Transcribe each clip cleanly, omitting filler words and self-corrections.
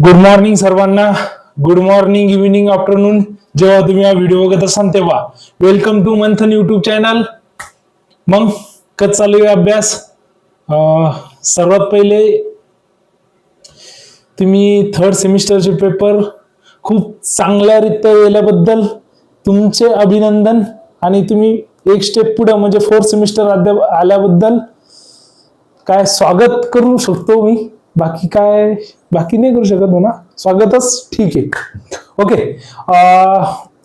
Good morning सर्वांना. Good morning, evening, afternoon, जेव्हा तुम्ही हा व्हिडिओ बघत असाल तेव्हा. Welcome to Manthan YouTube channel. मग कसं चालू आहे अभ्यास? सर्वात पहिले तुम्ही थर्ड सेमिस्टरचे पेपर खूप चांगल्यारीत्या गेल्याबद्दल तुमचे अभिनंदन. आणि तुम्ही एक स्टेप पुढे म्हणजे फोर्थ सेमिस्टर आल्याबद्दल काय स्वागत करू शकतो मी. बाकी नाही करू शकत म्हणा, स्वागतच ठीक आहे. ओके.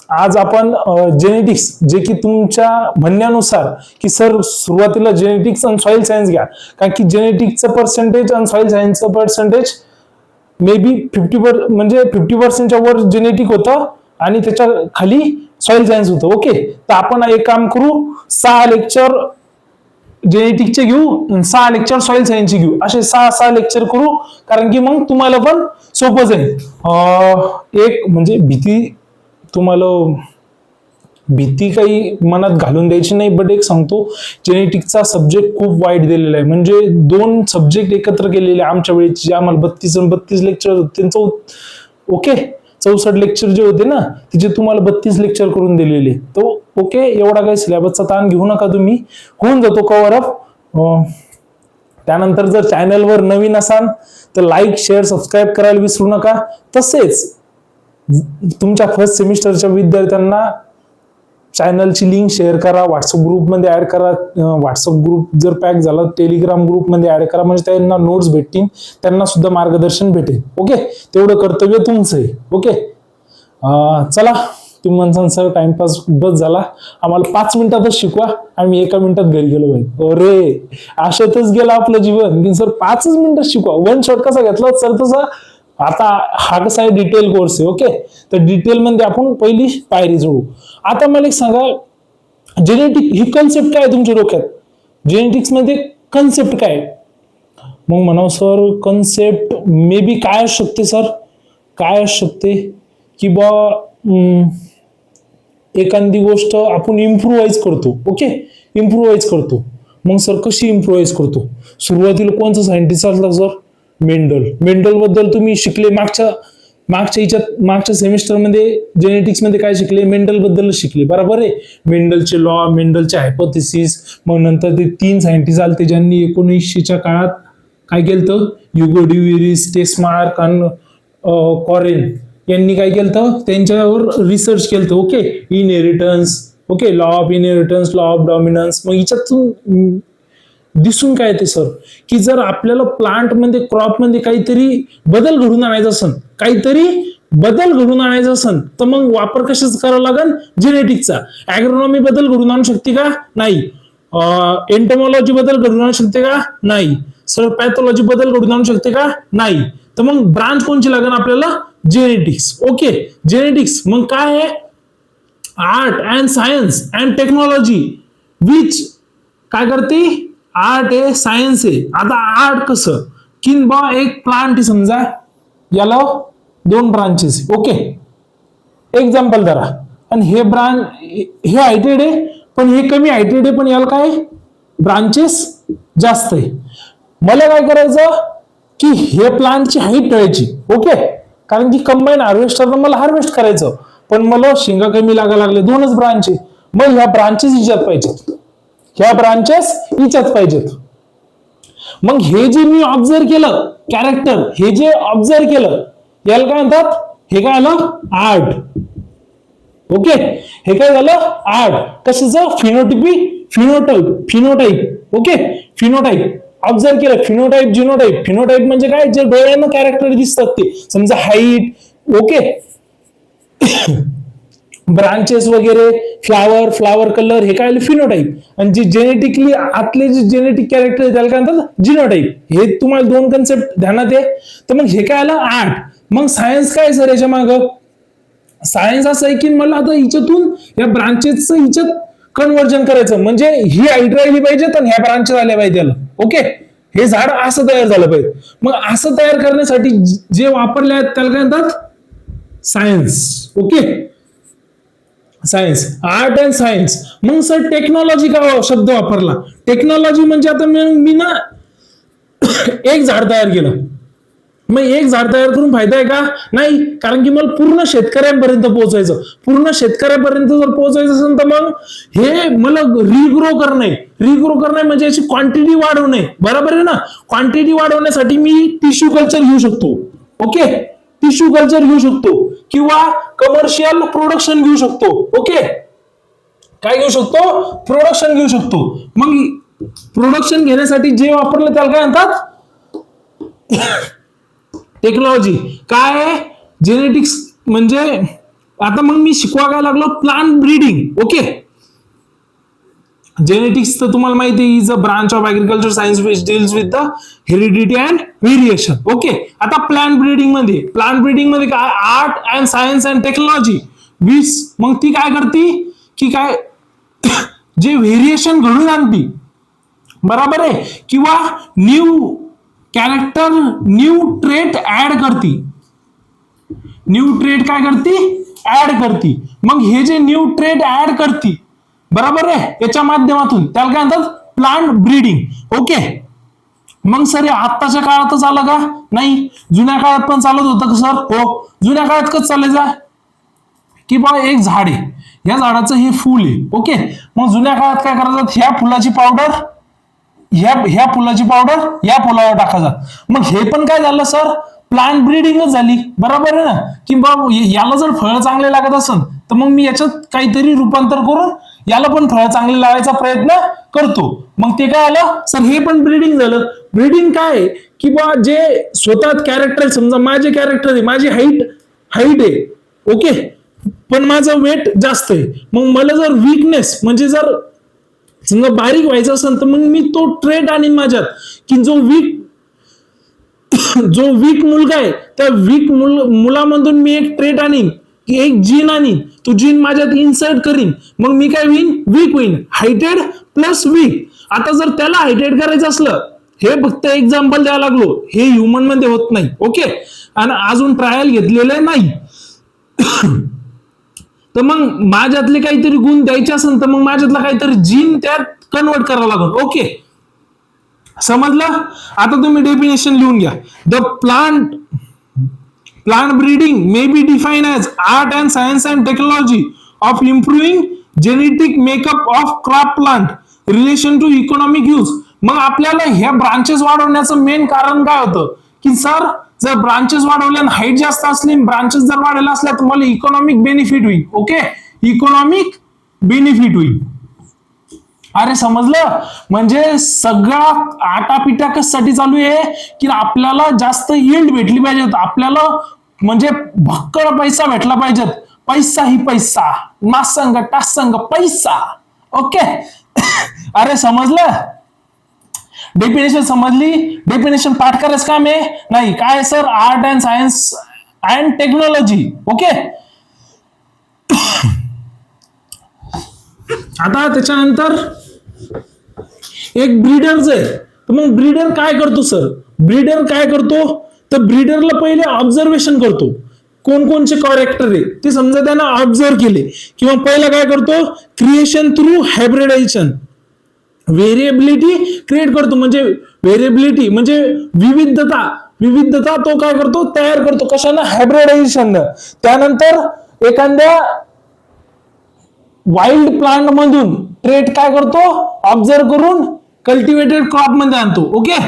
आज आपण जेनेटिक्स, जे की तुमच्या म्हणण्यानुसार की सर सुरुवातीला जेनेटिक्स आणि सॉइल सायन्स घ्या, कारण की जेनेटिक्सचं पर्सेंटेज आणि सॉइल सायन्सचं पर्सेंटेज मे बी 50%च्या वर जेनेटिक होतं आणि त्याच्या खाली सॉइल सायन्स होतं. ओके, तर आपण एक काम करू, 6 लेक्चर जेनेटिक्सचे घेऊ, 6 लेक्चर सॉइल सायन्सचे घेऊ, असे 6 लेक्चर करू, कारण की मग तुम्हाला पण सोपं जाईल. एक म्हणजे भीती काही मनात घालून द्यायची नाही, बट एक सांगतो, जेनेटिक्सचा सब्जेक्ट खूप वाईट दिलेला आहे. म्हणजे 2 सब्जेक्ट एकत्र केलेले आमच्या वेळेचे, जे आम्हाला 32 लेक्चर होते त्यांचं. ओके, 64 लेक्चर जे होते ना, तिचे तुम्हाला 32 लेक्चर करून दिलेले. तो ओके, एवढा काही सिलेबसचा ताण घेऊ नका तुम्ही, होऊन जातो कव्हर अप. त्यानंतर जर चॅनलवर नवीन असाल तर लाईक, शेअर, सबस्क्राईब करायला विसरू नका. तसेच तुमच्या फर्स्ट सेमिस्टरच्या विद्यार्थ्यांना चॅनलची लिंक शेअर करा, व्हॉट्सअप ग्रुपमध्ये ऍड करा. व्हॉट्सअप ग्रुप जर पॅक झाला, टेलिग्राम ग्रुपमध्ये ऍड करा, म्हणजे त्यांना नोट्स भेटतील, त्यांना सुद्धा मार्गदर्शन भेटेल. ओके, तेवढं कर्तव्य तुमचं आहे. ओके, चला, तुम्ही म्हणसान सर टाइमपास बस झाला, आम्हाला 5 मिनिटातच शिकवा, आम्ही 1 मिनिटात घरी गेलो पाहिजे. अरे, अशातच गेलं आपलं जीवन. सर 5 मिनिटात शिकवा, वन शॉट कसा घेतला सर तसा. आता हा कसा आहे, डिटेल कोर्स आहे. ओके, तर डिटेल मध्ये आपण पहिली पायरी जोडू. आता मला एक सांगा, जेनेटिक ही कन्सेप्ट काय आहे तुमच्या डोक्यात? जेनेटिक्स मध्ये कन्सेप्ट काय? मग म्हणाव सर, कन्सेप्ट मे बी काय असू शकते सर? काय असू शकते की बा एखादी गोष्ट आपण इम्प्रूव्हाइज करतो. ओके, इम्प्रूव्हाइज करतो. मग सर कशी इम्प्रूव्हाइज करतो? सुरुवातीला कोणतं सायंटिस्ट चालतं सर? मेंडल बद्दल तुम्ही शिकले मागच्या सेमिस्टरमध्ये. जेनेटिक्स मध्ये काय शिकले? मेंडल बद्दल शिकले, बरोबर आहे. मेंडलचे लॉ, मेंडलचे हायपोथेसिस. मग नंतर ते 3 सायंटिस्ट आले ज्यांनी 1900च्या काळात काय केलं? युगो ड्युरिस, टेस्मार्क आणि कॉरेन यांनी काय केलं? त्यांच्यावर रिसर्च केलं. Okay, inheritance. Okay, law of inheritance, law of dominance. मग याच्यातून दिसून काय ते सर, की जर आपल्याला प्लांट मध्ये, क्रॉप मध्ये काहीतरी बदल घडून आणायचा असेल, तर मग वापर कशाच करावा लागेल? जेनेटिक्सचा. ऍग्रोनॉमी बदल घडून आणू शकते का? नाही. एंटोमॉलॉजी बदल घडून आणू शकते का? नाही. सर पॅथॉलॉजी बदल घडून आणू शकते का? नाही. तर मग ब्रांच कोणची लागेल आपल्याला? जेनेटिक्स. ओके, जेनेटिक्स मग काय आहे? Art and science and technology which काय करते? आर्ट आहे, सायन्स आहे. आता आर्ट कसं की बा एक प्लांट आहे समजा, याला 2 ब्रांचेस. ओके, एक्झाम्पल धरा, आणि हे हायटेड आहे, पण हे कमी हायटेड आहे, पण याला काय ब्रांचेस जास्त आहे. मला काय करायचं की हे प्लांटची हाईट ठेवायची. ओके, कारण की कंबाईन हार्वेस्टरनं मला हार्वेस्ट करायचं, पण मला शेंगा कमी लागायला लागले, 2च ब्रांच आहे. मग ह्या ब्रांचेस हिच्यात पाहिजेत. मग हे जे मी ऑब्झर्व केलं, कॅरेक्टर, हे जे ऑब्झर्व केलं, याला काय म्हणतात? हे काय आलं? आर्ट. ओके, हे काय झालं? आर्ट. कशाचं? फिनोटाईप. ओके, फिनोटाईप ऑब्झर्व केलं. जिनोटाईप. फिनोटाईप म्हणजे काय? जे डोळ्यानं कॅरेक्टर दिसतात ते, समजा हाईट. ओके, ब्रांचेस वगैरे, फ्लावर कलर, हे काय? फिनोटाईप. आणि जे जेनेटिकली आतले जे जेनेटिक कॅरेक्टर आहे त्याला काय म्हणतात? जिनोटाईप. हे तुम्हाला 2 कन्सेप्ट ध्यानात आहे. तर मग हे काय आलं? आर्ट. मग सायन्स काय सर याच्या मागं? सायन्स असं आहे की मला आता हिच्यातून या ब्रांचेसचं हिच्यात कन्व्हर्जन करायचं, म्हणजे ही हाईट राहिली पाहिजे आणि ह्या ब्रांचेस आल्या पाहिजे त्याला. ओके, हे झाड असं तयार झालं पाहिजे. मग असं तयार करण्यासाठी जे वापरले आहेत त्याला काय म्हणतात? Science. Okay, science, art and science. मग सर टेक्नॉलॉजी का शब्द वापरला? टेक्नॉलॉजी म्हणजे आता मी ना एक झाड तयार केलं. मग एक झाड तयार करून फायदा आहे का? नाही, कारण की मला पूर्ण शेतकऱ्यांपर्यंत पोहोचायचं. पूर्ण शेतकऱ्यापर्यंत जर पोहोचायचं असेल तर मग हे मला रिग्रो करणे म्हणजे याची क्वांटिटी वाढवणे. बरोबर आहे ना? क्वांटिटी वाढवण्यासाठी मी टिश्यू कल्चर घेऊ शकतो. ओके, टिश्यू कल्चर घेऊ शकतो किंवा कमर्शियल प्रोडक्शन घेऊ शकतो. ओके, काय घेऊ शकतो? प्रोडक्शन घेऊ शकतो. मग प्रोडक्शन घेण्यासाठी जे वापरलं त्याला काय म्हणतात? टेक्नॉलॉजी. काय आहे? जेनेटिक्स. म्हणजे आता मग मी शिकवा काय लागलो? Plant breeding. ओके, जेनेटिक्स तर तुम्हाला माहिती आहे, is a branch of agriculture science which deals with the heredity and variation. Okay, आता प्लांट ब्रीडिंग मध्ये काय? Art and science and technology. मग ती काय करते की काय जे व्हेरिएशन घडून आणते. बरोबर आहे? किंवा new character, new trait add करते. न्यू ट्रेट काय करते? ऍड करते. मग हे जे न्यू ट्रेट ऍड करते, बरोबर आहे, याच्या माध्यमातून त्याला काय म्हणतात? Plant breeding. ओके, मग सर हे आत्ताच्या काळातच आलं का? नाही, जुन्या काळात पण चालत होतं का सर? हो, जुन्या काळात कसं चालायचं की बा एक झाड आहे, या झाडाचं हे फुल आहे. ओके, मग जुन्या काळात काय करायचं? ह्या फुलाची पावडर ह्या फुलाची पावडर या फुलावर टाकायचा. मग हे पण काय झालं सर? प्लांट ब्रीडिंगच झाली. बरोबर आहे ना? की बाबा याला जर फळं चांगले लागत असेल तर मग मी याच्यात काहीतरी रूपांतर करून याला पण फळं चांगले लावायचा प्रयत्न करतो. मग ते काय आलं सर? हे पण ब्रीडिंग झालं. ब्रीडिंग काय की बा जे स्वतः कॅरेक्टर, समजा माझे कॅरेक्टर आहे, माझी हाईट आहे. ओके, पण माझं वेट जास्त आहे. मग मला जर वीकनेस म्हणजे जर समजा बारीक व्हायचं असेल तर मग मी तो ट्रेट आणीन माझ्यात की जो वीक मुलगा आहे त्या वीक मुलामधून मी एक ट्रेट आणीन, एक जीन आणीन, तो जीन माझ्यात इन्सर्ट करीन. मग मी काय होईन? वीक होईन. हायटेड प्लस वीक. आता जर त्याला हायटेड करायचं असलं, हे फक्त एक्झाम्पल द्यायला लागलो, हे ह्युमन मध्ये होत नाही. ओके, आणि अजून ट्रायल घेतलेलं नाही. तर मग माझ्यातले काहीतरी गुण द्यायचे असेल तर मग माझ्यातला काहीतरी जीन त्यात कन्वर्ट करावं लागेल. ओके, समजलं? आता तुम्ही डेफिनेशन लिहून घ्या. The plant breeding may be define as art and science and technology of improving genetic makeup of crop plant relation to economic use. मग आपल्याला ह्या ब्रांचेस वाढवण्याचं मेन कारण काय होतं की सर जर ब्रांचेस वाढवल्या, हाईट जास्त असली, ब्रांचेस जर वाढवल्या असल्या तर मला इकॉनॉमिक बेनिफिट होईल. ओके, इकॉनॉमिक बेनिफिट होईल. अरे समजलं? म्हणजे सगळा आटापिटा कशासाठी चालू आहे की आपल्याला जास्त यील्ड भेटली पाहिजे, आपल्याला म्हणजे भक्कड पैसा भेटला पाहिजे. पैसा ही पैसा, नासंग टासंग पैसा. ओके, अरे समजलं? डेफिनेशन समजली? डेफिनेशन पाठ करायचं काम आहे नाही. काय sir? Art and science and technology. Okay, आता त्याच्यानंतर एक ब्रीडरच आहे. तर मग ब्रीडर काय करतो सर? ब्रीडर काय करतो तर ब्रीडरला पहिले ऑब्झर्वेशन करतो, कोणकोणचे कॅरेक्टर आहे ते समजा त्यानं ऑब्झर्व केले. किंवा पहिला काय करतो? Creation through hybridisation. Variability create करतो, म्हणजे व्हेरिएबिलिटी म्हणजे विविधता तो काय करतो? तयार करतो. कशानं? हायब्रिडायझेशन. त्यानंतर एखाद्या वाईल्ड प्लांट मधून ट्रेट काय करतो? ऑब्झर्व करून कल्टिवेटेड क्रॉप मध्ये आणतो. Okay,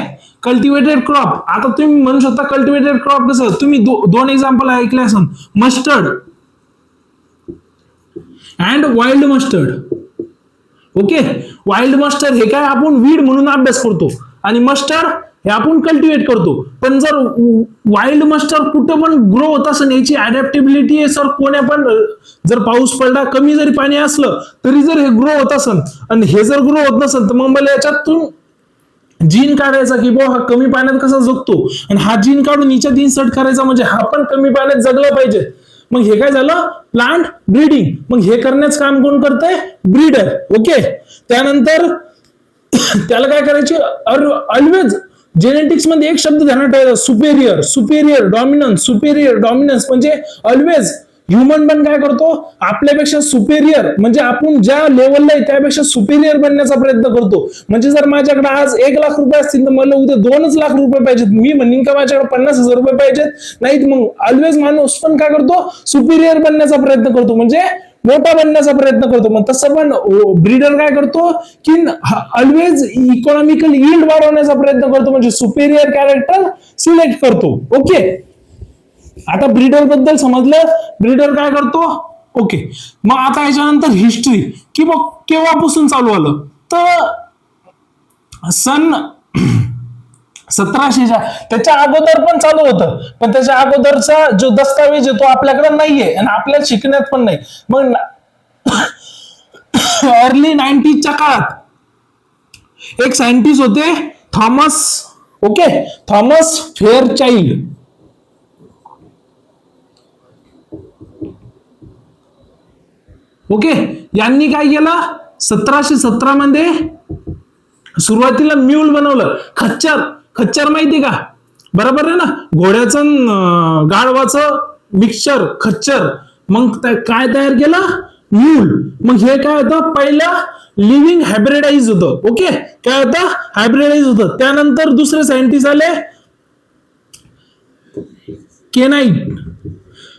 cultivated crop. आता तुम्ही म्हणू शकता कल्टिवेटेड क्रॉप कसं? तुम्ही दोन एक्झाम्पल ऐकले असेल, mustard and wild mustard. Okay, wild mustard हे काय आपण वीड म्हणून अभ्यास करतो आणि मस्टर्ड हे आपण कल्टिवेट करतो. पण जर वाईल्ड मस्टर्ड कुठं पण ग्रो होत असेल, याची अडॅप्टेबिलिटी आहे सर. कोण्या पण जर पाऊस पडला, कमी जरी पाणी असलं तरी जर हे ग्रो होत असेल आणि हे जर ग्रो होत नसेल तर मग मला याच्यातून जीन काढायचा की हा कमी पाण्यात कसा जगतो आणि हा जीन काढून हिच्यात इन्सर्ट करायचा, म्हणजे हा पण कमी पाण्यात जगला पाहिजे. मग हे काय झालं? Plant breeding. मग हे करण्याचं काम कोण करतंय? ब्रीडर. ओके, त्यानंतर त्याला काय करायचे? ऑलवेज जेनेटिक्स मध्ये एक शब्द ध्यानात ठेवायचा, सुपेरियर डॉमिनन्स. सुपेरियर डॉमिनन्स म्हणजे ऑलवेज ह्युमन पण काय करतो, आपल्यापेक्षा सुपेरियर म्हणजे आपण ज्या लेवलला आहे त्यापेक्षा सुपेरियर बनण्याचा प्रयत्न करतो. म्हणजे जर माझ्याकडे आज 1 लाख रुपये असतील तर मला उद्या 2च लाख रुपये पाहिजेत, मी म्हणेन का माझ्याकडे 50,000 रुपये पाहिजेत, नाहीत मग ऑलवेज माणूस पण काय करतो, सुपेरियर बनण्याचा प्रयत्न करतो, म्हणजे मोठा बनण्याचा प्रयत्न करतो. मग तसं पण ब्रीडर काय करतो की ऑलवेज इकॉनॉमिकल यील्ड वाढवण्याचा प्रयत्न करतो, म्हणजे सुपेरियर कॅरेक्टर सिलेक्ट करतो. ओके, आता ब्रीडर बद्दल समजलं, ब्रीडर काय करतो. ओके, मग आता याच्यानंतर हिस्ट्री की मग केव्हापासून चालू आलं, तर सन 1700च्या त्याच्या अगोदर पण चालू होतं, पण त्याच्या अगोदरचा जो दस्तावेज आहे तो आपल्याकडे नाहीये आणि आपल्याला शिकण्यात पण नाही. मग अर्ली 90च्या काळात एक सायंटिस्ट होते थॉमस फेअरचाइल्ड. ओके, यांनी काय केलं, 1717 मध्ये सुरुवातीला म्यूल बनवलं, खच्चर माहिती का, बरोबर आहे ना, घोड्याचं गाढवाचं मिक्सचर खच्चर. मग काय तयार केलं, म्यूल. मग हे काय होतं, पहिलं लिव्हिंग हायब्रिडाइज होतं. ओके, काय होतं, हायब्रिडाइज होतं. त्यानंतर दुसरे सायंटिस्ट आले केनाईट.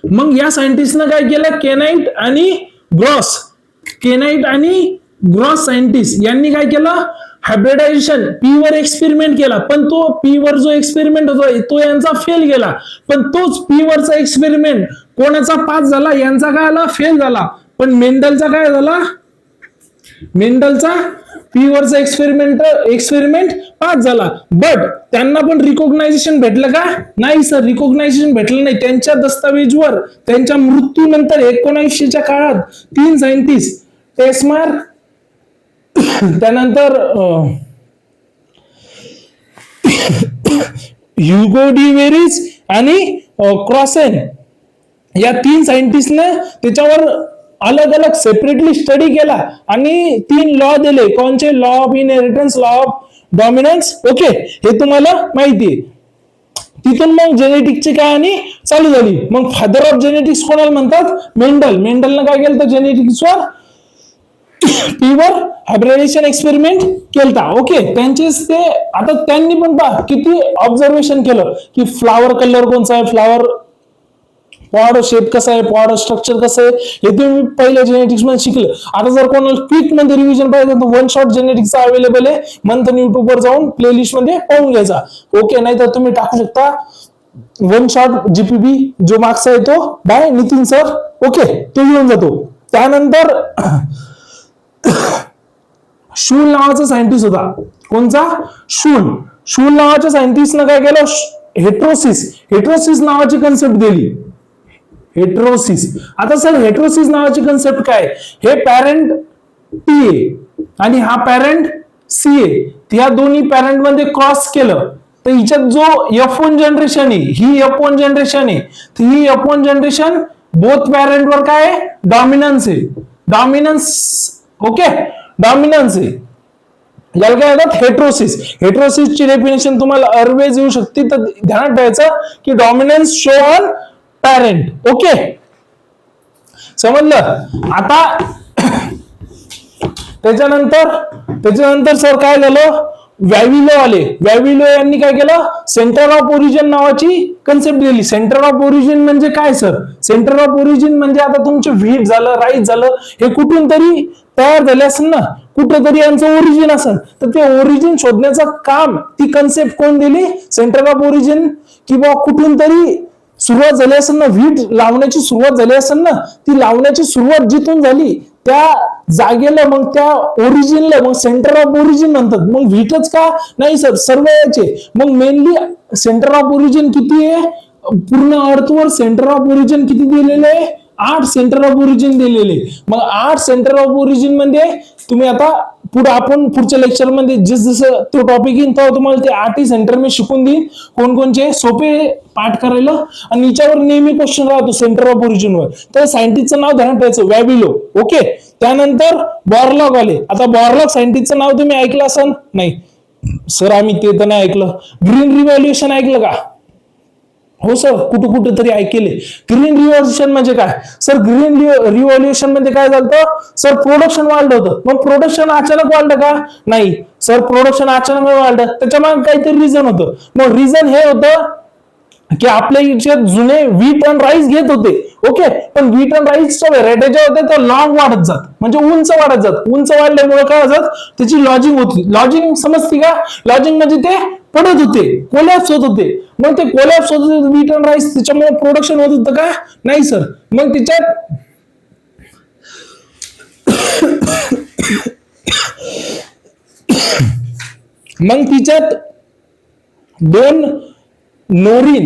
मग या सायंटिस्टनं काय केलं, केनाईट आणि ग्रॉस सायंटिस्ट यांनी काय केलं, हायब्रिडायझेशन पी वर एक्सपेरिमेंट केला, पण तो पी वर जो एक्सपेरिमेंट होता तो यांचा फेल गेला. पण तोच पी वरचा एक्सपेरिमेंट कोणाचा पास झाला, यांचा काय आला, फेल झाला. पण मेंडलचा काय झाला, मेंडलचा पी वरचा एक्सपेरिमेंट पास झाला. बट त्यांना पण रिकॉग्नायझेशन भेटलं का, नाही सर, रिकॉग्नायझेशन भेटलं नाही. त्यांच्या दस्तावेजवर त्यांच्या मृत्यूनंतर 1900च्या काळात 3 सायंटिस्ट, टेस्मार, त्यानंतर ह्युगो डी वेरिस आणि क्रॉसेन, या 3 सायंटिस्टने त्याच्यावर अलग अलग सेपरेटली स्टडी केला आणि 3 लॉ दिले. कोणचे, law of inheritance, law of dominance. Okay, हे तुम्हाला माहिती आहे. तिथून मग जेनेटिक्सची कहाणी चालू झाली. मग फादर ऑफ जेनेटिक्स कोणाला म्हणतात, मेंडलनं काय केलं तर जेनेटिक्सवर पीवर हायब्रिडायझेशन एक्सपेरिमेंट केलता. ओके, त्यांचेच ते. आता त्यांनी पण पहा किती ऑब्झर्वेशन केलं की फ्लावर कलर कोणचा आहे, फ्लावर पॉड शेप कसा आहे, पॉड स्ट्रक्चर कसं आहे, हे तुम्ही पहिल्या जेनेटिक्स मध्ये शिकले. आता जर कोणाला क्विक मध्ये रिव्हिजन पाहिजे तर 1 शॉट जेनेटिक्सचा अवेलेबल आहे, मंथन युट्यूबवर जाऊन प्लेलिस्ट मध्ये पाहून घ्यायचा. ओके, नाही तर तुम्ही टाकू शकता 1 शॉट जीपीबी जो मागचा येतो बाय नितीन सर. ओके, तो येऊन जातो. त्यानंतर शूल नावाचा सायंटिस्ट होता. कोणचा, शूल नावाच्या सायंटिस्टनं काय केलं, हेट्रोसिस नावाची कन्सेप्ट दिली. हेट्रोसिस. आता सर हेट्रोसिस नावाची कन्सेप्ट काय, हे पॅरेंट टी आहे आणि हा पॅरेंट सी आहे, या दोन्ही पॅरेंट मध्ये क्रॉस केलं तर हिच्यात जो F1 जनरेशन आहे, ही F1 जनरेशन आहे, तर ही F1 जनरेशन बोथ पॅरेंट वर काय डॉमिनन्स आहे, ओके, डॉमिनन्स आहे. याला काय म्हणतात, हेट्रोसिसची डेफिनेशन तुम्हाला ऑलवेज येऊ शकते, तर ध्यानात ठेवायचं की dominance show on parent. Okay, समजलं. आता त्याच्यानंतर सर काय झालं, वॅविलो आले. वॅविलो यांनी काय केलं, सेंटर ऑफ ओरिजिन नावाची कन्सेप्ट दिली. सेंटर ऑफ ओरिजिन म्हणजे काय सर, सेंटर ऑफ ओरिजिन म्हणजे आता तुमचे व्हीट झालं, राईस झालं, हे कुठून तरी तयार झाले असेल ना, कुठेतरी यांचं ओरिजिन असेल, तर ते ओरिजिन शोधण्याचं काम, ती कन्सेप्ट कोण दिली, सेंटर ऑफ ओरिजिन. किंवा कुठून तरी सुरुवात झाली असेल ना, व्हीट लावण्याची सुरुवात झाली असेल ना, ती लावण्याची सुरुवात जिथून झाली त्या जागेला, मग त्या ओरिजिनला मग सेंटर ऑफ ओरिजिन म्हणतात. मग व्हीटच का, नाही सर, सर्व याचे. मग मेनली सेंटर ऑफ ओरिजिन किती आहे, पूर्ण अर्थवर सेंटर ऑफ ओरिजिन किती दिलेले आहे, 8 सेंटर ऑफ ओरिजिन दिलेले. मग 8 सेंटर ऑफ ओरिजिन मध्ये तुम्ही आता आपण पुढच्या लेक्चर मध्ये जसं तो टॉपिक येईल तेव्हा तुम्हाला ते 8 सेंटर मी शिकून देईन, कोणकोणचे सोपे पाठ करायला. आणि याच्यावर नेहमी क्वेश्चन राहतो सेंटर ऑफ ओरिजिन वर. तर सायंटिस्टचं नाव ध्यानात ठेवायचं, वॅविलो. ओके, त्यानंतर बॉर्लॉग आले. आता बॉर्लॉग सायंटिस्टचं नाव तुम्ही ऐकलं असाल, नाही सर आम्ही ते तर नाही ऐकलं. ग्रीन रिव्हॉल्युशन ऐकलं का, हो सर, कुठं कुठं तरी ऐकले. ग्रीन रिव्हॉल्युशन म्हणजे काय सर? ग्रीन रिव्हॉल्युशन म्हणजे काय झालं सर? प्रोडक्शन वाढलं होतं. मग प्रोडक्शन अचानक वाढलं का? नाही सर, प्रोडक्शन अचानक वाढलं, त्याच्या मागे काहीतरी रिझन होतं. मग रिझन हे होतं की आपल्या इथे जुने व्हीट अँड राईस घेत होते. ओके, पण व्हीट अँड राईसच्या व्हेरायटी ज्या होत्या त्या लॉंग वाढत जात, म्हणजे उंच वाढत जात. उंच वाढल्यामुळे काय होत, त्याची लॉजिंग होती. लॉजिंग समजते का? लॉजिंग म्हणजे ते पडत होते, कोलॅप्स होत होते. मग ते कोलॅप्स होत होते व्हीट अँड राईस, त्याच्यामुळे प्रोडक्शन होत होतं का? नाही सर. मग त्याच्यात दोन नोरिन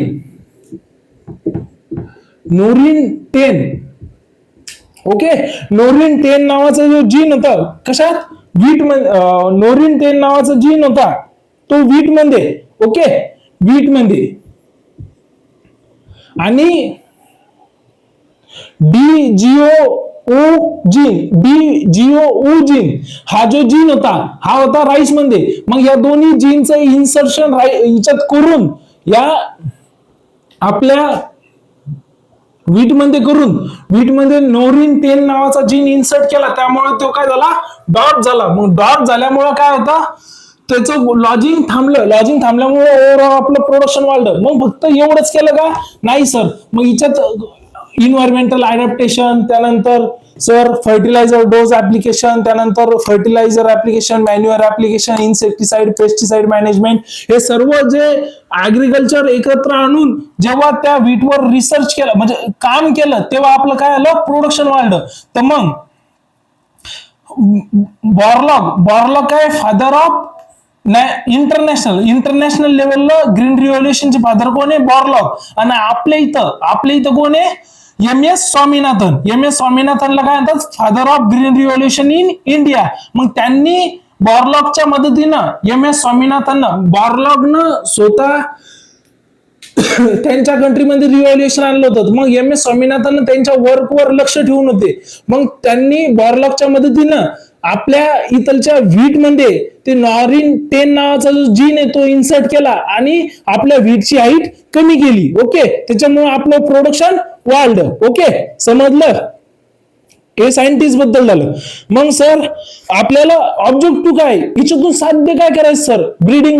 10, ओके, नोरिन 10 नावाचा जो जीन होता कशात? व्हीट मध्ये. नोरिन 10 नावाचा जीन होता तो व्हीट मध्ये. ओके, व्हीट मध्ये. आणि डीजीओ जीन हा जो जीन होता हा होता राईस मध्ये. मग या दोन्ही जीनचं इन्सर्शन याच्यात करून या आपल्या व्हीट मध्ये नोरिन 10 नावाचा जीन इन्सर्ट केला, त्यामुळे तो काय झाला? डॉट झाला. मग डॉट झाल्यामुळे काय होता? त्याचं लॉजिंग थांबलं. लॉजिंग थांबल्यामुळे ओव्हरऑल आपलं प्रोडक्शन वाढलं. मग फक्त एवढंच केलं का? नाही सर. मग याच्यात इन्व्हायरमेंटल अडॅप्टेशन, त्यानंतर सर फर्टिलायझर डोस ऍप्लिकेशन, त्यानंतर fertiliser application, manure application, insecticide, pesticide management, हे सर्व जे ऍग्रिकल्चर एकत्र आणून जेव्हा त्या व्हीटवर रिसर्च केलं, म्हणजे काम केलं, तेव्हा आपलं काय आलं? प्रोडक्शन वाढलं. तर मग बॉरलॉग काय? फादर ऑफ इंटरनॅशनल लेवलला ग्रीन रिव्होल्युशनचे फादर कोण आहे? बॉरलॉग. आणि आपल्या इथं कोण आहे? एम.एस. स्वामीनाथनला काय म्हणतात? Father of green revolution in India. मग त्यांनी बॉरलॉगच्या मदतीनं, एम.एस. स्वामीनाथननं, बॉरलॉगनं स्वतः त्यांच्या कंट्रीमध्ये रिव्होल्युशन आणलं होतं. मग एम.एस. स्वामीनाथन त्यांच्या वर्कवर लक्ष ठेवून होते. मग त्यांनी बॉरलॉगच्या मदतीनं आपल्या इथलच्या व्हीट मध्ये ते नॉरिन 10 नावाचा जो जीन आहे तो इन्सर्ट केला आणि आपल्या व्हीटची हाईट कमी केली. ओके, त्याच्यामुळे आपलं प्रोडक्शन वाढलं. ओके, समजलं? हे सायंटिस्ट बद्दल झालं. मग सर आपल्याला ऑब्जेक्टिव्ह काय? याच्यातून साध्य काय करायचं सर? ब्रीडिंग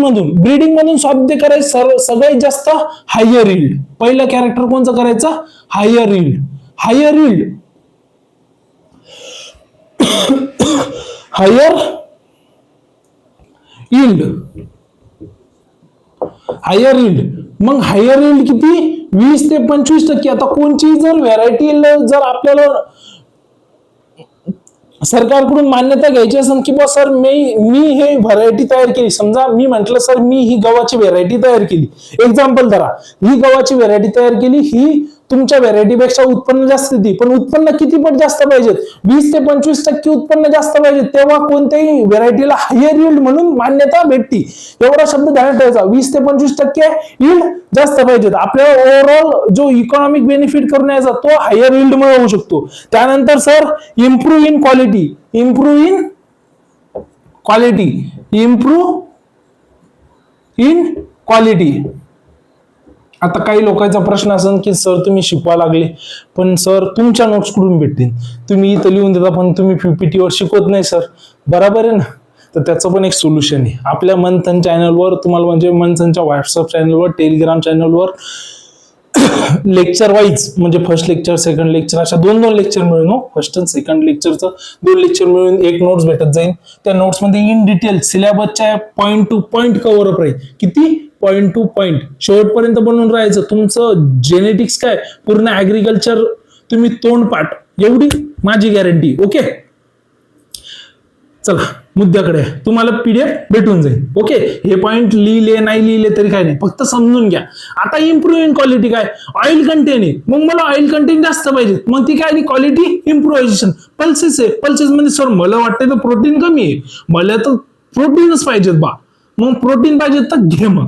मधून साध्य करायचं सगळ्यात जास्त हायर यील्ड. पहिलं कॅरेक्टर कोणचं करायचं? Higher yield. Higher yield. मग हायर यील्ड किती? 20 ते 25%. आता कोणची जर व्हरायटी जर आपल्याला सरकारकडून मान्यता घ्यायची असेल की बा सर मी हे व्हरायटी तयार केली, समजा मी म्हंटल सर मी ही गव्हाची व्हरायटी तयार केली, एक्झाम्पल धरा, ही गव्हाची व्हरायटी तयार केली, ही तुमच्या व्हरायटीपेक्षा उत्पन्न जास्त देते, पण उत्पन्न किती पट जास्त पाहिजे? 20 ते 25% उत्पन्न जास्त पाहिजे, तेव्हा कोणत्याही व्हरायटीला हायर यील्ड म्हणून मान्यता भेटती. एवढा शब्द ध्यानात ठेवायचा. 20 ते 25% यील्ड जास्त पाहिजे. आपल्याला ओव्हरऑल जो इकॉनॉमिक बेनिफिट करून यायचा तो हायर यील्ड मुळे होऊ शकतो. त्यानंतर सर इम्प्रूव्ह इन क्वालिटी. आता काही लोकांचा प्रश्न असेल की सर तुम्ही शिकवा लागले, पण सर तुमच्या नोट्स कुठून भेटतील? तुम्ही इथं लिहून देता पण तुम्ही PPT वर शिकवत नाही सर, बरोबर आहे ना? तर त्याचं पण एक सोल्युशन आहे आपल्या मंथन चॅनलवर. तुम्हाला म्हणजे मंथनच्या व्हॉट्सअप चॅनलवर, टेलिग्राम चॅनलवर लेक्चर वाईज, म्हणजे फर्स्ट लेक्चर, सेकंड लेक्चर, अशा दोन लेक्चर मिळून, फर्स्ट आणि सेकंड लेक्चरचं 2 लेक्चर मिळून एक नोट्स भेटत जाईल. त्या नोट्स मध्ये इन डिटेल सिलेबसच्या point to point cover up राहील. किती? पॉइंट टू पॉइंट शेवटपर्यंत बनवून राहायचं. तुमचं जेनेटिक्स काय पूर्ण ऍग्रिकल्चर तुम्ही तोंडपाठ, एवढी माझी गॅरंटी. ओके, चला मुद्द्याकडे. तुम्हाला PDF भेटून जाईल. ओके, हे पॉइंट लिहिले नाही लिहिले तरी काय नाही, फक्त समजून घ्या. आता इम्प्रूव्ह इन क्वालिटी काय? ऑइल कंटेंट आहे, मग मला ऑइल कंटेंट जास्त पाहिजे, मग ती काय? Quality improvisation. पल्सेस आहे, पल्सेस मध्ये सर मला वाटतं तर प्रोटीन कमी आहे, मला तर प्रोटीनच पाहिजेत बा. मग प्रोटीन पाहिजे तर घे. मग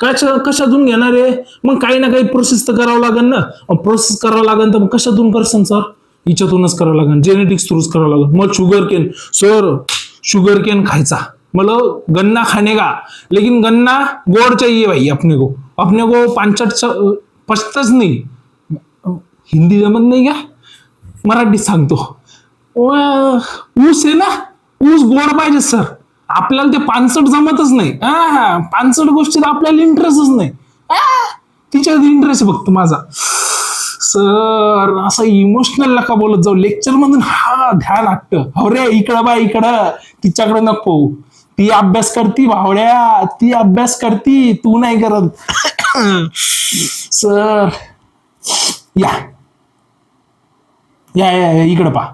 कशातून घेणार आहे? मग काही ना काही प्रोसेस तर करावं लागेल ना. प्रोसेस करावं लागेल तर कशातून करसन सर? हिच्यातूनच करावं लागेल, जेनेटिक्स थ्रूच करावं लागेल. मग sugar cane sir, sugar cane खायचा, मला गन्ना खाने का, लेकिन गन्ना गोड चाहिए भाई अपने को 65 पचतच नाही. हिंदी जमत नाही का, मराठीत सांगतो. ऊस आहे ना, ऊस गोड पाहिजे सर. आपल्याला ते पानसट जमतच नाही. पानसट गोष्टीत आपल्याला इंटरेस्टच नाही. तिच्यात इंटरेस्ट बघतो माझा. सर असं इमोशनल नका बोलत जाऊ लेक्चर मधून. ध्यान हट्ट. अरे इकडं बा इकडं, तिच्याकडे नको. ती अभ्यास करती भावड्या, ती अभ्यास करती, तू नाही करत. सर या या या इकडे पहा.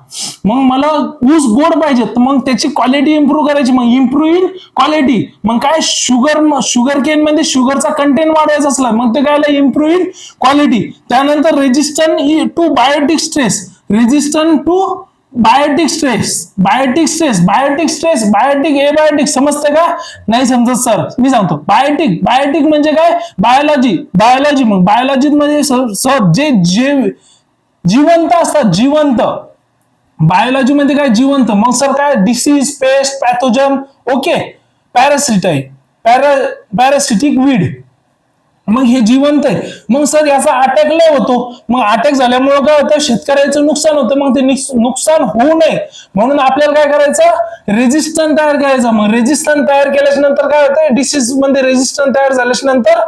मग मला ऊस गोड पाहिजे, तर मग त्याची क्वालिटी इम्प्रूव्ह करायची. मग इम्प्रूव्ह इन क्वालिटी. मग काय शुगर केन मध्ये शुगरचा कंटेंट वाढवायचा असला, मग ते काय इम्प्रूव्ह इन क्वालिटी. त्यानंतर resistant to biotic stress. Resistant to biotic stress. Biotic abiotic समजते का? नाही समजत सर. मी सांगतो. बायोटिक म्हणजे काय? बायोलॉजी. मग बायोलॉजी मध्ये सर जे जिवंत असतात, जिवंत. बायोलॉजी मध्ये काय? जिवंत. मग सर काय? Disease, paste, pathogen. Okay. Parasitic weed. मग हे जिवंत आहे. मग सर याचा अटॅक लय होतो. मग अटॅक झाल्यामुळे काय होतं? शेतकऱ्याचं नुकसान होतं. मग ते नुकसान होऊ नये म्हणून आपल्याला काय करायचं? रेजिस्टंट तयार करायचं. मग रेजिस्टंट तयार केल्याच्या नंतर काय होतं? डिसीज मध्ये रेजिस्टंट तयार झाल्याच्या नंतर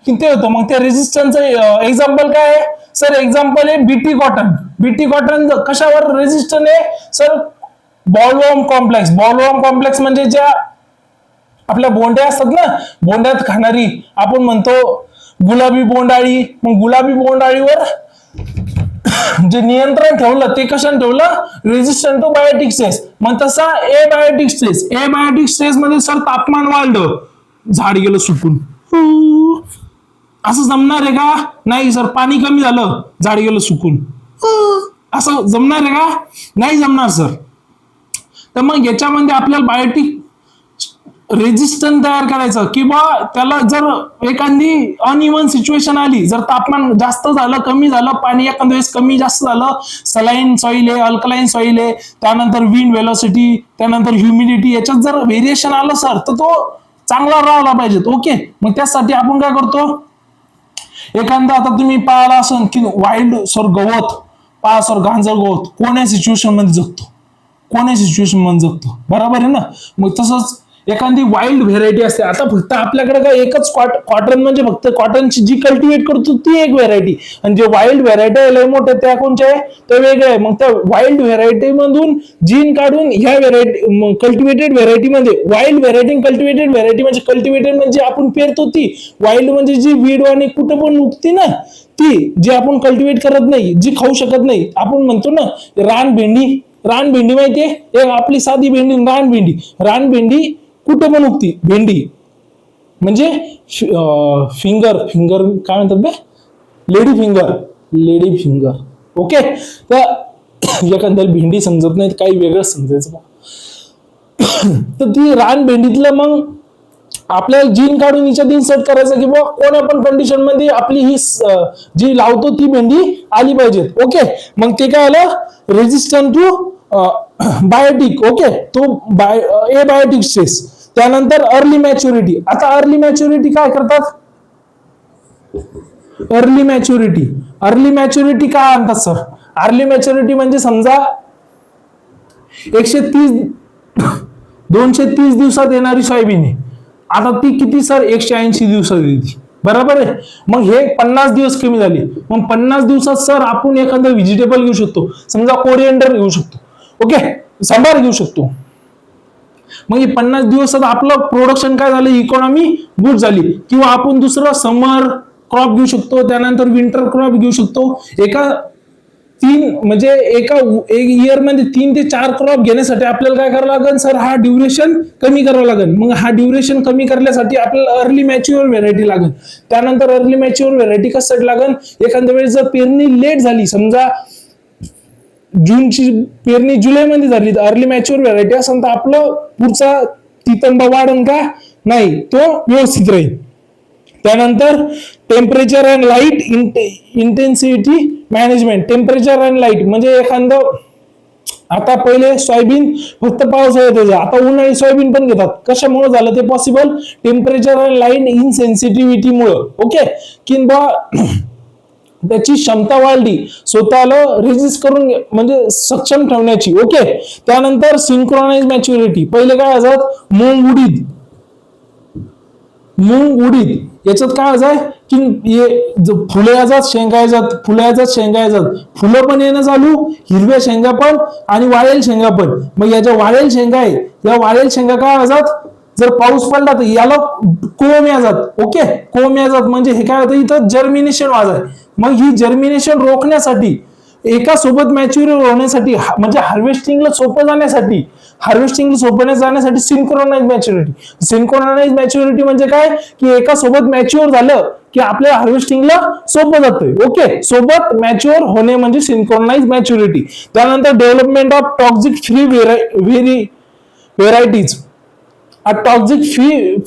किती होतं? मग त्या रेजिस्टंटचं एक्झाम्पल काय आहे सर? एक्झाम्पल आहे बीटी कॉटन. बीटी कॉटन कशावर रेजिस्टंट आहे sir? Bollworm complex. Bollworm complex म्हणजे ज्या आपल्या बोंड्या असतात ना, बोंड्यात खाणारी, आपण म्हणतो गुलाबी बोंडाळी. मग गुलाबी बोंडाळीवर जे नियंत्रण ठेवलं ते कशाने ठेवलं? Resistant to biotic stress. मग तसा एबायोटिक स्ट्रेस मध्ये सर तापमान वाढलं, झाड गेलं सुकून. असं जमणार आहे का? नाही सर. पाणी कमी झालं, झाड गेलं सुकून. असं जमणार आहे का? नाही जमणार सर. तर मग याच्यामध्ये आपल्याला बायोटिक रेजिस्टंट तयार करायचं, किंवा त्याला जर एखादी अनइव्हन सिच्युएशन आली, जर तापमान जास्त झालं, कमी झालं, पाणी एखाद्या वेळेस कमी जास्त झालं, सलाईन सॉइल आहे, अल्कलाईन सॉइल आहे, त्यानंतर विंड व्हेलॉसिटी, त्यानंतर ह्युमिडिटी, याच्यात जर व्हेरिएशन आलं सर, तर तो चांगला राहिला पाहिजे. ओके. मग त्यासाठी आपण काय करतो? एखादा आता तुम्ही पाहिला असेल की वाईल्ड सर गवत, पहा सर गांजर गवत कोण्या सिच्युएशन मध्ये जगतो, बरोबर आहे ना? मग तसंच एखादी वाईल्ड व्हेरायटी असते. आता फक्त आपल्याकडे काय एकच कॉटन, म्हणजे फक्त कॉटनची जी कल्टिवेट करतो ती एक व्हेरायटी, आणि जे वाईल्ड व्हेरायटी आहे लय मोठे त्या कोणत्या आहे? ते वेगळे आहे. मग त्या वाईल्ड व्हेरायटी मधून जीन काढून ह्या व्हेरायटी कल्टिवेटेड व्हेरायटी मध्ये, वाईल्ड व्हेरायटी कल्टिवेटेड व्हेरायटी म्हणजे कल्टिवेटेड म्हणजे आपण पेरतो ती, वाईल्ड म्हणजे जी वीड आणि कुठं पण उगती ना ती, जी आपण कल्टिवेट करत नाही, जी खाऊ शकत नाही. आपण म्हणतो ना रानभेंडी माहितीये? एक आपली साधी भेंडी, रानभेंडी कुठे पण उगती. भेंडी म्हणजे फिंगर काय म्हणतात बे? Lady finger. ओके. तर एखाद्याला भेंडी समजत नाही, काही वेगळं समजायचं. तर ती रानभेंडीतलं मग आपल्याला जीन काढून हिच्यात इन्सर्ट करायचं, की बाबा कोण्या पण कंडिशन मध्ये आपली ही जी लावतो ती भेंडी आली पाहिजे. ओके. मग ते काय आलं? Resistant to biotic. ओके. तो एबायोटिक स्ट्रेस. त्यानंतर अर्ली मॅच्युरिटी. आता अर्ली मॅच्युरिटी काय करतात? अर्ली मॅच्युरिटी काय आणतात सर? अर्ली मॅच्युरिटी म्हणजे समजा 230 दिवसात येणारी सोयाबीन आहे. आता ती किती सर? 180 दिवसात येते, बरोबर आहे? मग हे 50 दिवस कमी झाले. मग 50 दिवसात सर आपण एखादं व्हेजिटेबल घेऊ शकतो. समजा कोरिएंडर घेऊ शकतो. ओके. सांबार घेऊ शकतो. मग 50 दिवसात आपलं प्रोडक्शन काय झालं? इकॉनॉमी बूस्ट झाली. किंवा आपण दुसरं समर क्रॉप घेऊ शकतो, त्यानंतर विंटर क्रॉप घेऊ शकतो. एका इयर मध्ये 3 ते 4 क्रॉप घेण्यासाठी आपल्याला काय करावं लागेल सर? हा ड्युरेशन कमी करावं लागेल. मग हा ड्युरेशन कमी करण्यासाठी आपल्याला अर्ली मॅच्युअर व्हेरायटी लागेल. त्यानंतर अर्ली मॅच्युअर व्हेरायटी कशासाठी लागेल? एखाद्या वेळेस जर पेरणी लेट झाली, समजा जूनची पेरणी जुलैमध्ये झाली, तर अर्ली मॅच्युअर व्हेरायटी असेल तर आपलं पुढचा तितंबा वाढन का? नाही, तो व्यवस्थित राहील. त्यानंतर temperature and light intensity management. Temperature and light म्हणजे एखादं, आता पहिले सोयाबीन फक्त पावसाळ्यात यायचं, आता उन्हाळी सोयाबीन पण घेतात. कशामुळे झालं ते पॉसिबल? टेम्परेचर अँड लाईट इनसेन्सिटिव्हिटीमुळे. ओके. किंवा त्याची क्षमता वाढली, स्वतःला रेजिस्ट करून म्हणजे सक्षम ठेवण्याची. ओके. त्यानंतर सिंक्रोनाइज मॅच्युरिटी. पहिले काय असत, मूग उडीद याच्यात काय असं की फुले याच्यात शेंगा याच्यात, फुले याच्यात शेंगा याच्यात, फुलं पण येणं चालू, हिरव्या शेंगा पण आणि वाळेल शेंगा पण. मग या ज्या वाळेल शेंगा आहे, या वाळेल शेंगा काय असतात, जर पाऊस पडला तर याला कोंब याजात. ओके. कोंब याजात म्हणजे हे काय होतं, इथं जर्मिनेशन वाजाय. मग ही जर्मिनेशन रोखण्यासाठी, एका सोबत मॅच्युअर होण्यासाठी, म्हणजे हार्वेस्टिंगला सोपं जाण्यासाठी सिंक्रोनाइज मॅच्युरिटी. सिंक्रोनाइज मॅच्युरिटी म्हणजे काय, की एका सोबत मॅच्युअर झालं की आपल्या हार्वेस्टिंगला सोपं जातंय. ओके. सोबत मॅच्युअर होणे म्हणजे सिंक्रोनाइज मॅच्युरिटी. त्यानंतर development of toxic free varieties. Toxic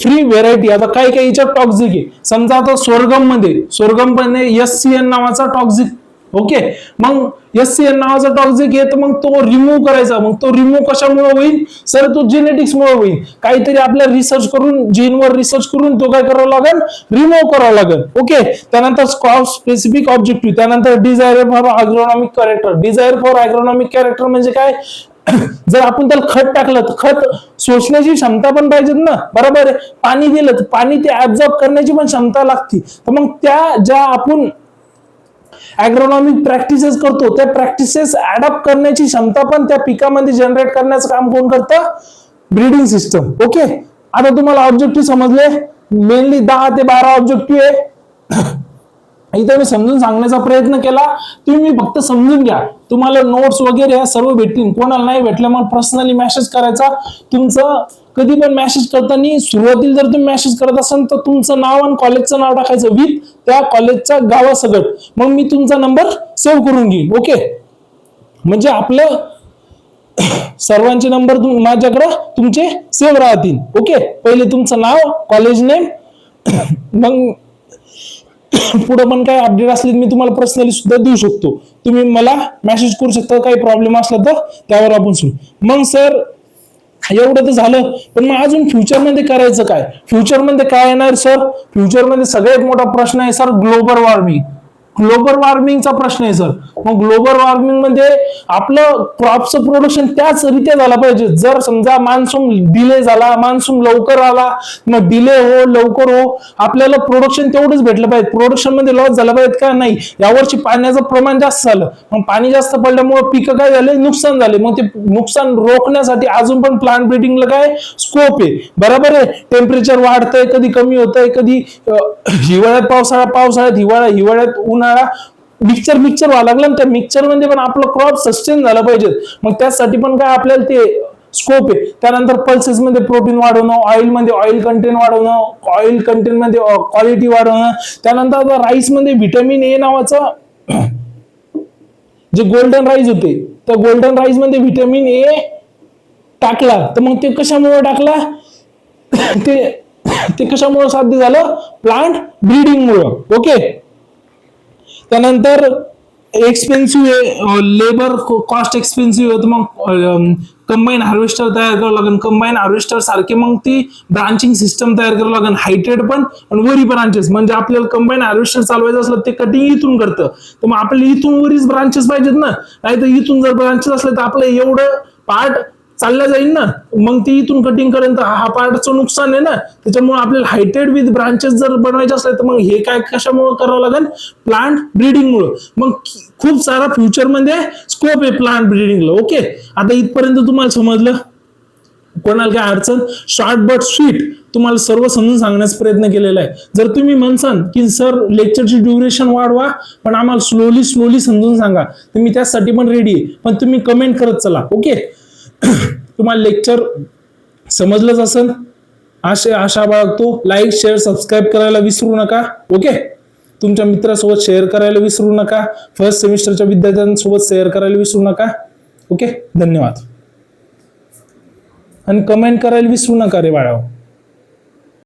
free variety. आता काय काय याच्यात टॉक्सिक आहे, समजा आता सोरगम पण SCN नावाचा टॉक्सिक. ओके. मग SCN नावाचा टॉक्सिक आहे, तर मग तो रिमूव्ह करायचा. मग तो रिमूव्ह कशामुळे होईल सर, तो जेनेटिक्स मुळे होईल. काहीतरी आपल्या रिसर्च करून, जीनवर रिसर्च करून तो काय करावं लागेल, रिमूव्ह करावं लागेल. ओके. त्यानंतर क्रॉप स्पेसिफिक ऑब्जेक्टिव्ह. त्यानंतर desire for agronomic character. Desire for agronomic character म्हणजे काय, जर आपण त्याला खत टाकलं तर खत शोषण्याची क्षमता पण पाहिजे ना, बरोबर आहे. पाणी दिलं तर पाणी ते ऍब्झॉर्ब करण्याची पण क्षमता लागते. तर मग त्या ज्या आपण ॲग्रोनॉमिक प्रॅक्टिसेस करतो, त्या प्रॅक्टिसेस ऍडॉप्ट करण्याची क्षमता पण त्या पिकामध्ये जनरेट करण्याचं काम कोण करतं, ब्रीडिंग सिस्टम. ओके. आता तुम्हाला ऑब्जेक्टिव्ह समजले, मेनली 10 ते 12 ऑब्जेक्टिव्ह आहे. इथे मी समजून सांगण्याचा प्रयत्न केला, तुम्ही फक्त समजून घ्या. तुम्हाला नोट्स वगैरे सर्व भेटतील. कोणाला नाही भेटलं मग पर्सनली मेसेज करायचा. तुमचं कधी पण मेसेज करताना सुरुवातीला जर तुम्ही मेसेज करत असाल तर तुमचं नाव आणि कॉलेजचं नाव टाकायचं विथ त्या कॉलेजच्या गावासकट. मग मी तुमचा नंबर सेव्ह करून घेईन. ओके. म्हणजे आपलं सर्वांचे नंबर माझ्याकडे तुमचे सेव्ह राहतील. ओके. पहिले तुमचं नाव, कॉलेज नेम, मग पुढे पण काही अपडेट असले मी तुम्हाला पर्सनली सुद्धा देऊ शकतो. तुम्ही मला मेसेज करू शकता, काही प्रॉब्लेम असला तर त्यावर आपण सुरू. मग सर एवढं तर झालं, पण मग अजून फ्युचरमध्ये करायचं काय, फ्युचरमध्ये काय येणार सर, फ्युचरमध्ये सगळ्यात मोठा प्रश्न आहे सर ग्लोबल वॉर्मिंग. ग्लोबल वॉर्मिंगचा प्रश्न आहे सर. मग ग्लोबल वॉर्मिंग मध्ये आपलं क्रॉपचं प्रोडक्शन त्याच रीत्या झाला पाहिजे. जर समजा मान्सून डिले झाला, मान्सून लवकर आला, मग डिले हो लवकर हो, आपल्याला प्रोडक्शन तेवढंच भेटलं पाहिजे. प्रोडक्शन मध्ये लॉस झाला पाहिजे का नाही. यावर्षी पाण्याचं प्रमाण जास्त झालं, मग पाणी जास्त पडल्यामुळे पिकं काय झाले, नुकसान झाले. मग ते नुकसान रोखण्यासाठी अजून पण प्लांट ब्रीडिंगला काय स्कोप आहे, बरोबर आहे. टेम्परेचर वाढतंय, कधी कमी होतंय, कधी हिवाळ्यात पावसाळ्यात हिवाळ्यात उन्हाळा, मिक्सचर व्हायला लागलं. त्या मिक्सचर मध्ये पण आपलं क्रॉप सस्टेन झालं पाहिजे. मग त्यासाठी पण काय आपल्याला ते स्कोप आहे. त्यानंतर पल्सेस मध्ये प्रोटीन वाढवणं, ऑइल मध्ये ऑइल कंटेंट वाढवणं, ऑइल कंटेंट मध्ये क्वालिटी वाढवणं. त्यानंतर राईस मध्ये व्हिटॅमिन ए नावाचं जे गोल्डन राईस होते, त्या गोल्डन राईस मध्ये व्हिटॅमिन ए टाकला. तर मग ते कशामुळे टाकला, ते कशामुळे साध्य झालं, प्लांट ब्रीडिंग मुळे. ओके. त्यानंतर एक्सपेन्सिव्ह आहे, लेबर कॉस्ट एक्सपेन्सिव्ह आहे, तर मग कंबाईन हार्वेस्टर तयार करावं लागेल. कंबाईन हार्वेस्टर सारखे मग ती ब्रांचिंग सिस्टम तयार करावं लागेल, हायटेड पण आणि वरी ब्रांचेस. म्हणजे आपल्याला कंबाईन हार्वेस्टर चालवायचं असलं ते कटिंग इथून करतं, तर मग आपल्याला इथून वरीच ब्रांचेस पाहिजेत ना. नाही तर इथून जर ब्रांचेस असले तर आपलं एवढं पार्ट चालला जाईल ना, मग ती इथून कटिंग करेल तर हा पार्टचं नुकसान आहे ना. त्याच्यामुळे आपल्याला हायटेड विथ ब्रांचेस जर बनवायचे असले तर मग हे काय कशामुळे करावं लागेल, प्लांट ब्रीडिंग मुळे. मग खूप सारा फ्युचरमध्ये स्कोप आहे प्लांट ब्रीडिंगला. ओके. आता इथपर्यंत तुम्हाला समजलं, कोणाला काय अडचण, शॉर्ट बट स्वीट तुम्हाला सर्व समजून सांगण्याचा प्रयत्न केलेला आहे. जर तुम्ही म्हणसाल की सर लेक्चरची ड्युरेशन वाढवा पण आम्हाला स्लोली समजून सांगा, तर मी त्यासाठी पण रेडी आहे. पण तुम्ही कमेंट करत चला. ओके. तुम्हाला लेक्चर समजलंच असेल आशा बाळगतो. लाईक शेअर सबस्क्राईब करायला विसरू नका. ओके. तुमच्या मित्रासोबत शेअर करायला विसरू नका. फर्स्ट सेमिस्टरच्या विद्यार्थ्यांसोबत शेअर करायला विसरू नका. ओके. धन्यवाद. आणि कमेंट करायला विसरू नका रे बाळा.